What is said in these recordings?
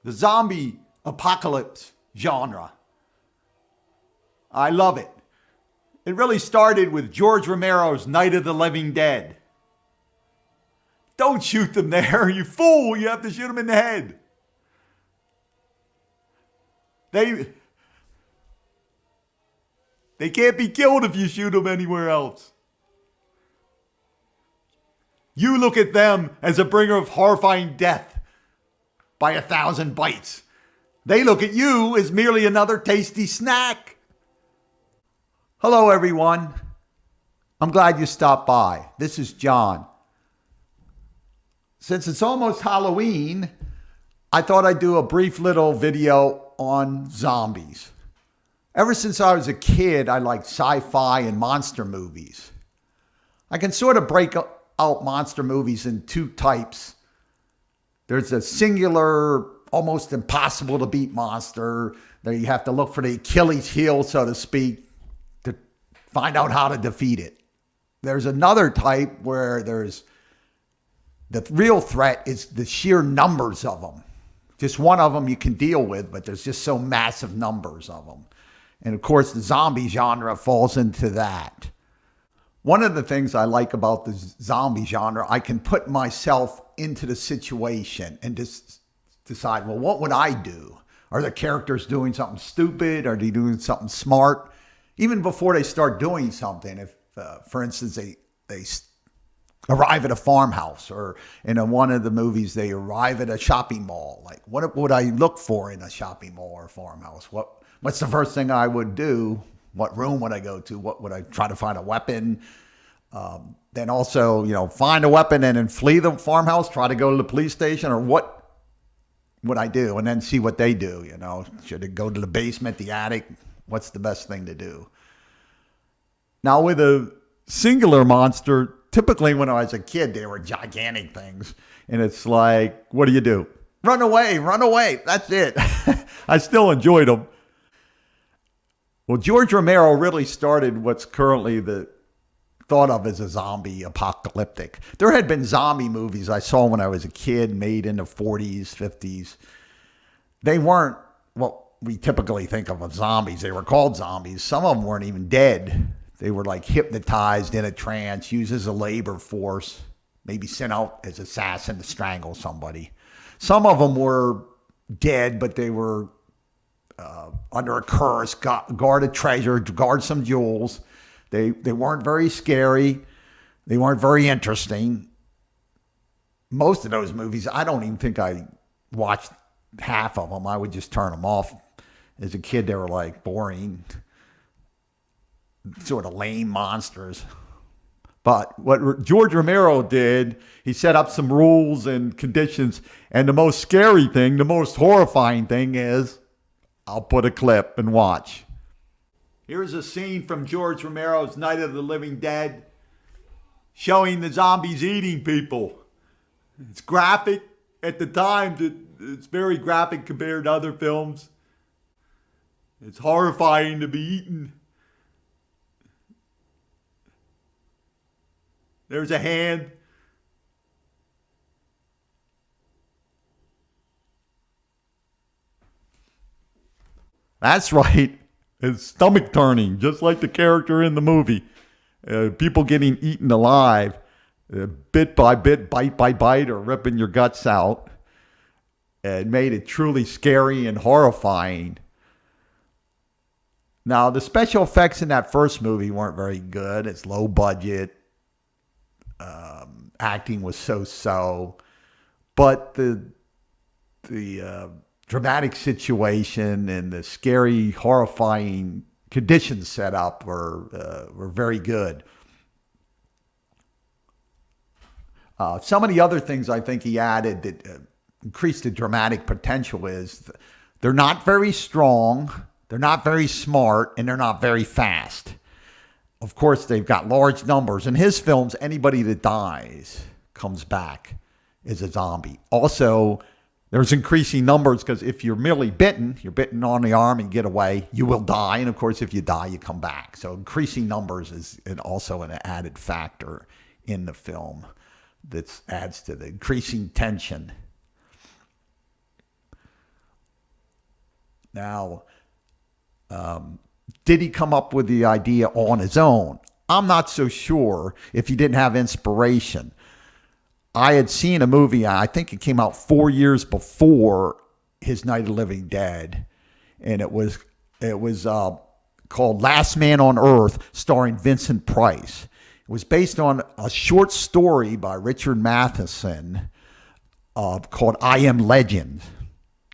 the zombie apocalypse genre. I love it. It really started with George Romero's Night of the Living Dead. Don't shoot them there, you fool. You have to shoot them in the head. They can't be killed if you shoot them anywhere else. You look at them as a bringer of horrifying death by 1,000 bites. They look at you as merely another tasty snack. Hello, everyone. I'm glad you stopped by. This is John. Since it's almost Halloween, I thought I'd do a brief little video on zombies. Ever since I was a kid, I liked sci-fi and monster movies. I can sort of break out monster movies in two types. There's a singular, almost impossible to beat monster that you have to look for the Achilles heel, so to speak, to find out how to defeat it. There's another type where there's the real threat is the sheer numbers of them. Just one of them you can deal with, but there's just so massive numbers of them. And of course, the zombie genre falls into that. One of the things I like about the zombie genre, I can put myself into the situation and just decide, well, what would I do? Are the characters doing something stupid? Are they doing something smart? Even before they start doing something, if, for instance, they arrive at a farmhouse, or in one of the movies, they arrive at a shopping mall. Like, what would I look for in a shopping mall or farmhouse? What's the first thing I would do? What room would I go to? What would I try to find a weapon? Then also, find a weapon and then flee the farmhouse, try to go to the police station, or what would I do? And then see what they do, Should it go to the basement, the attic? What's the best thing to do? Now, with a singular monster, typically when I was a kid, they were gigantic things. And it's like, what do? Run away. That's it. I still enjoyed them. Well, George Romero really started what's currently thought of as a zombie apocalyptic. There had been zombie movies I saw when I was a kid, made in the 40s, 50s. They weren't what we typically think of as zombies. They were called zombies. Some of them weren't even dead. They were like hypnotized in a trance, used as a labor force, maybe sent out as assassin to strangle somebody. Some of them were dead, but they were under a curse, guard a treasure, guard some jewels. They weren't very scary. They weren't very interesting. Most of those movies, I don't even think I watched half of them. I would just turn them off. As a kid, they were like boring, sort of lame monsters. But what George Romero did, he set up some rules and conditions. And the most scary thing, the most horrifying thing is, I'll put a clip and watch. Here's a scene from George Romero's Night of the Living Dead, showing the zombies eating people. It's graphic. At the time, it's very graphic compared to other films. It's horrifying to be eaten. There's a hand. That's right. It's stomach turning, just like the character in the movie. People getting eaten alive, bit by bit, bite by bite, or ripping your guts out. It made it truly scary and horrifying. Now, the special effects in that first movie weren't very good. It's low budget. Acting was so-so. But the dramatic situation and the scary, horrifying conditions set up were very good. Some of the other things I think he added that increased the dramatic potential is they're not very strong, they're not very smart, and they're not very fast. Of course, they've got large numbers. In his films, anybody that dies comes back as a zombie. Also, there's increasing numbers because if you're merely bitten, you're bitten on the arm and get away, you will die. And of course, if you die, you come back. So increasing numbers is also an added factor in the film that adds to the increasing tension. Now, did he come up with the idea on his own? I'm not so sure if he didn't have inspiration. I had seen a movie, I think it came out 4 years before his Night of the Living Dead, and it was called Last Man on Earth, starring Vincent Price. It was based on a short story by Richard Matheson called I Am Legend.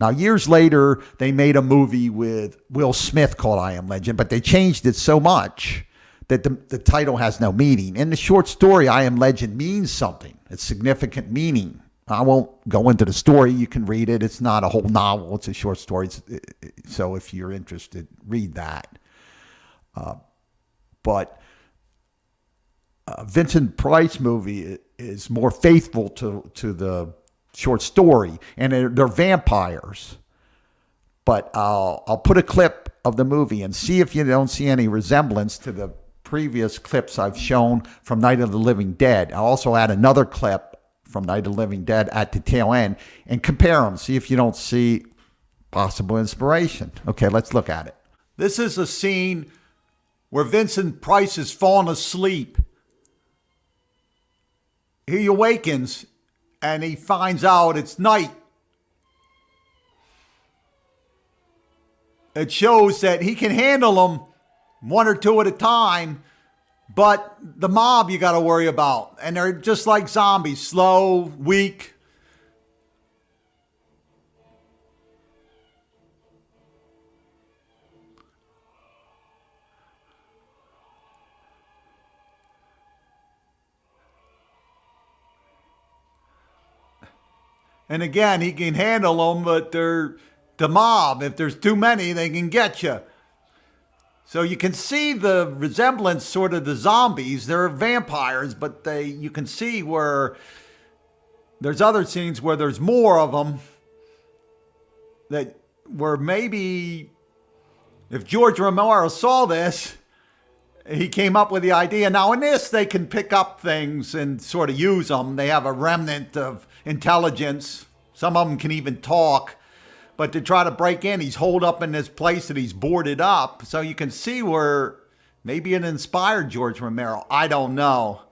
Now, years later, they made a movie with Will Smith called I Am Legend, but they changed it so much that the title has no meaning. In the short story, I Am Legend means something. It's significant meaning. I won't go into the story. You can read it. It's not a whole novel. It's a short story. So if you're interested, read that. But Vincent Price movie is more faithful to the short story, and they're vampires. But I'll put a clip of the movie and see if you don't see any resemblance to the previous clips I've shown from Night of the Living Dead. I'll also add another clip from Night of the Living Dead at the tail end and compare them. See if you don't see possible inspiration. Okay, let's look at it. This is a scene where Vincent Price has fallen asleep. He awakens and he finds out it's night. It shows that he can handle them one or two at a time, but the mob you got to worry about. And they're just like zombies, slow, weak. And again, he can handle them, but they're the mob. If there's too many, they can get you. So you can see the resemblance sort of the zombies. They're vampires, but you can see where there's other scenes where there's more of them that where maybe if George Romero saw this, he came up with the idea. Now in this, they can pick up things and sort of use them. They have a remnant of intelligence. Some of them can even talk. But to try to break in, he's holed up in this place that he's boarded up. So you can see where maybe it inspired George Romero. I don't know.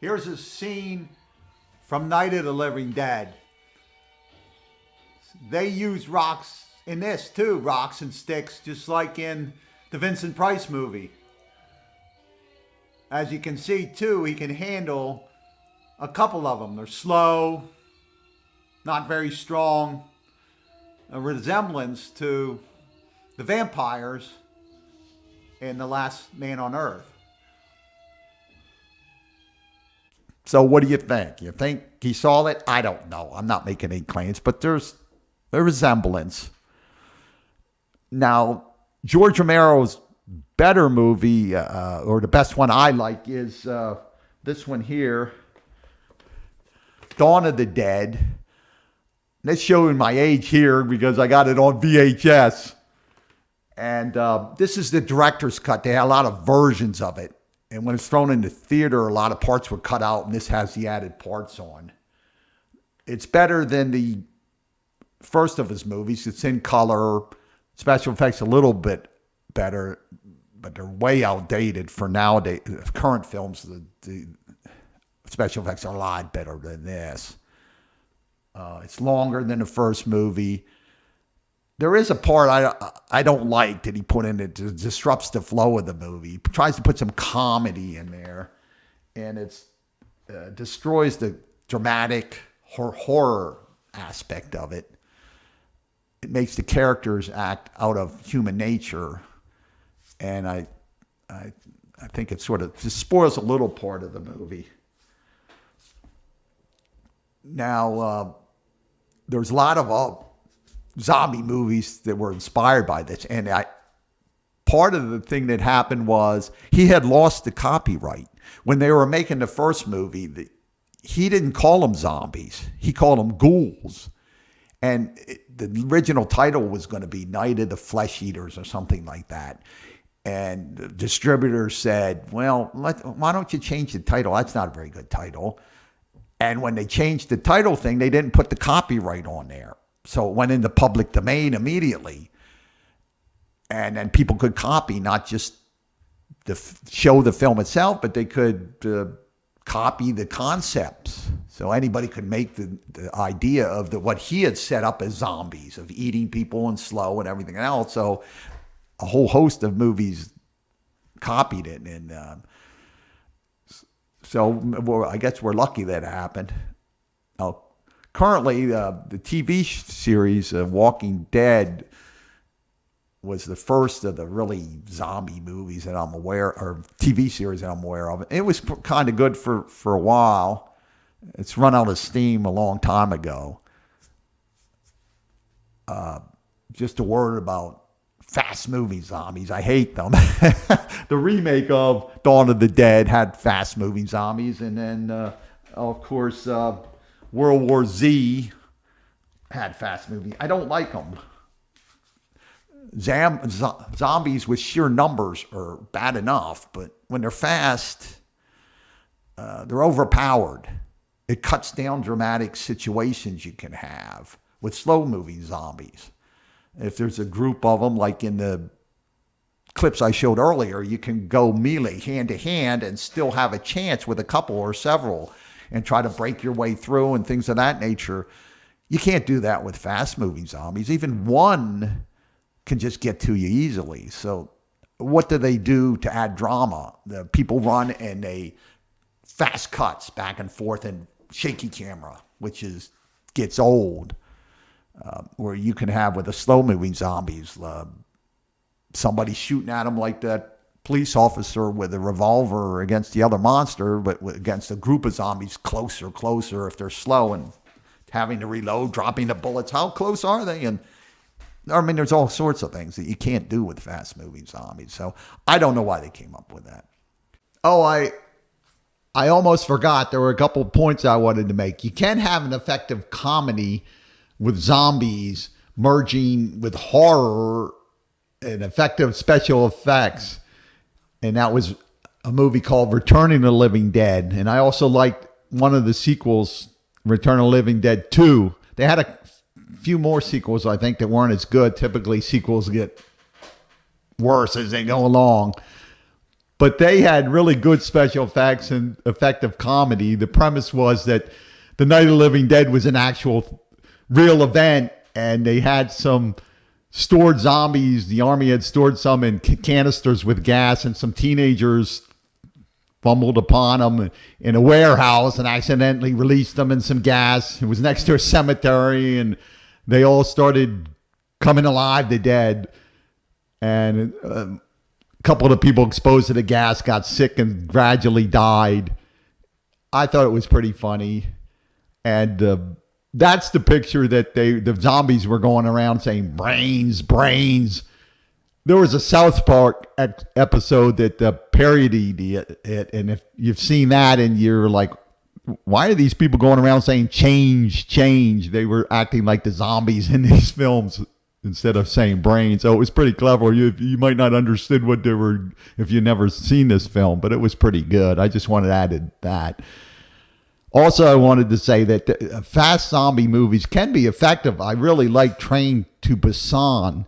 Here's a scene from Night of the Living Dead. They use rocks in this too, rocks and sticks, just like in the Vincent Price movie. As you can see too, he can handle a couple of them. They're slow, not very strong. A resemblance to the vampires in The Last Man on Earth. So what do you think? You think he saw it? I don't know. I'm not making any claims, but there's a resemblance. Now, George Romero's better movie, or the best one I like, is this one here, Dawn of the Dead. That's showing my age here because I got it on VHS. And this is the director's cut. They had a lot of versions of it. And when it's thrown into theater, a lot of parts were cut out, and this has the added parts on. It's better than the first of his movies. It's in color. Special effects a little bit better, but they're way outdated for nowadays. Current films, the special effects are a lot better than this. It's longer than the first movie. There is a part I don't like that he put in it that disrupts the flow of the movie. He tries to put some comedy in there, and it destroys the dramatic horror aspect of it. It makes the characters act out of human nature, and I think it sort of just spoils a little part of the movie. Now, there's a lot of zombie movies that were inspired by this, and part of the thing that happened was he had lost the copyright. When they were making the first movie, he didn't call them zombies. He called them ghouls. And the original title was going to be Night of the Flesh Eaters or something like that. And the distributor said, well, why don't you change the title? That's not a very good title. And when they changed the title thing, they didn't put the copyright on there. So it went into public domain immediately. And then people could copy, not just show the film itself, but they could copy the concepts. So anybody could make the idea of what he had set up as zombies, of eating people and slow and everything else. So a whole host of movies copied it. And so I guess we're lucky that happened. Currently, the TV series Walking Dead was the first of the really zombie movies that I'm aware, or TV series that I'm aware of. It was kind of good for a while. It's run out of steam a long time ago. Just a word about fast-moving zombies. I hate them. The remake of Dawn of the Dead had fast-moving zombies. And then, of course, World War Z had fast-moving. I don't like them. Zombies with sheer numbers are bad enough, but when they're fast, they're overpowered. It cuts down dramatic situations you can have with slow-moving zombies. If there's a group of them, like in the clips I showed earlier, you can go melee, hand-to-hand, and still have a chance with a couple or several and try to break your way through and things of that nature. You can't do that with fast-moving zombies. Even one can just get to you easily. So what do they do to add drama? The people run and they fast cuts back and forth and shaky camera, which gets old. Where you can have with the slow-moving zombies, somebody shooting at them like that police officer with a revolver against the other monster, but against a group of zombies closer if they're slow, and having to reload, dropping the bullets. How close are they? And I mean, there's all sorts of things that you can't do with fast-moving zombies. So I don't know why they came up with that. Oh, I almost forgot. There were a couple of points I wanted to make. You can have an effective comedy with zombies merging with horror and effective special effects. And that was a movie called Returning of the Living Dead. And I also liked one of the sequels, Return of the Living Dead 2. They had a few more sequels, I think, that weren't as good. Typically, sequels get worse as they go along. But they had really good special effects and effective comedy. The premise was that the Night of the Living Dead was an actual real event, and they had some stored zombies. The army had stored some in canisters with gas, and some teenagers fumbled upon them in a warehouse and accidentally released them in some gas. It was next to a cemetery, and they all started coming alive, the dead. And a couple of the people exposed to the gas got sick and gradually died. I thought it was pretty funny. And that's the picture that the zombies were going around saying, brains, brains. There was a South Park episode that parodied it. And if you've seen that and you're like, why are these people going around saying change, change? They were acting like the zombies in these films instead of saying brains. So it was pretty clever. You might not understood what they were if you've never seen this film, but it was pretty good. I just wanted to add that. Also, I wanted to say that fast zombie movies can be effective. I really like Train to Busan,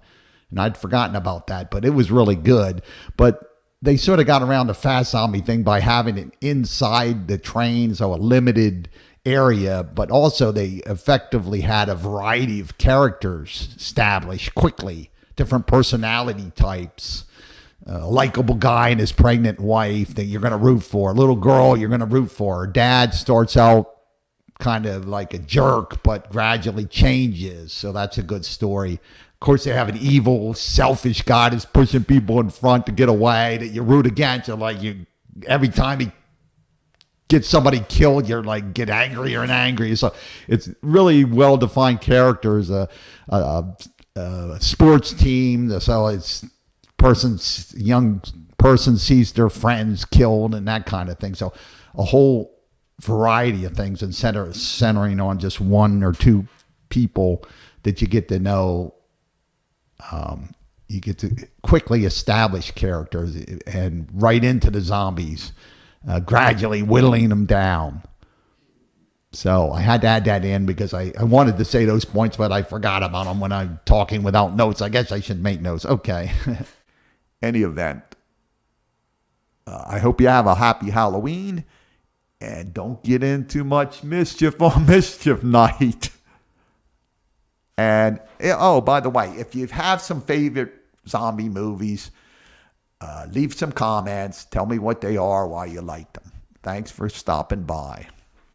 and I'd forgotten about that, but it was really good. But they sort of got around the fast zombie thing by having it inside the train, so a limited area, but also they effectively had a variety of characters established quickly, different personality types. A likable guy and his pregnant wife that you're going to root for. A little girl you're going to root for. Her dad starts out kind of like a jerk, but gradually changes. So that's a good story. Of course, they have an evil, selfish guy that's pushing people in front to get away that you root against. And like every time he gets somebody killed, you're like get angrier and angrier. So it's really well-defined characters. A sports team. So it's young person sees their friends killed and that kind of thing. So a whole variety of things, and centering on just one or two people that you get to know. You get to quickly establish characters and right into the zombies, gradually whittling them down. So I had to add that in because I wanted to say those points, but I forgot about them when I'm talking without notes. I guess I should make notes. Okay. Any event, I hope you have a happy Halloween and don't get into much mischief on mischief night. And, oh, by the way, if you have some favorite zombie movies, leave some comments. Tell me what they are, why you like them. Thanks for stopping by.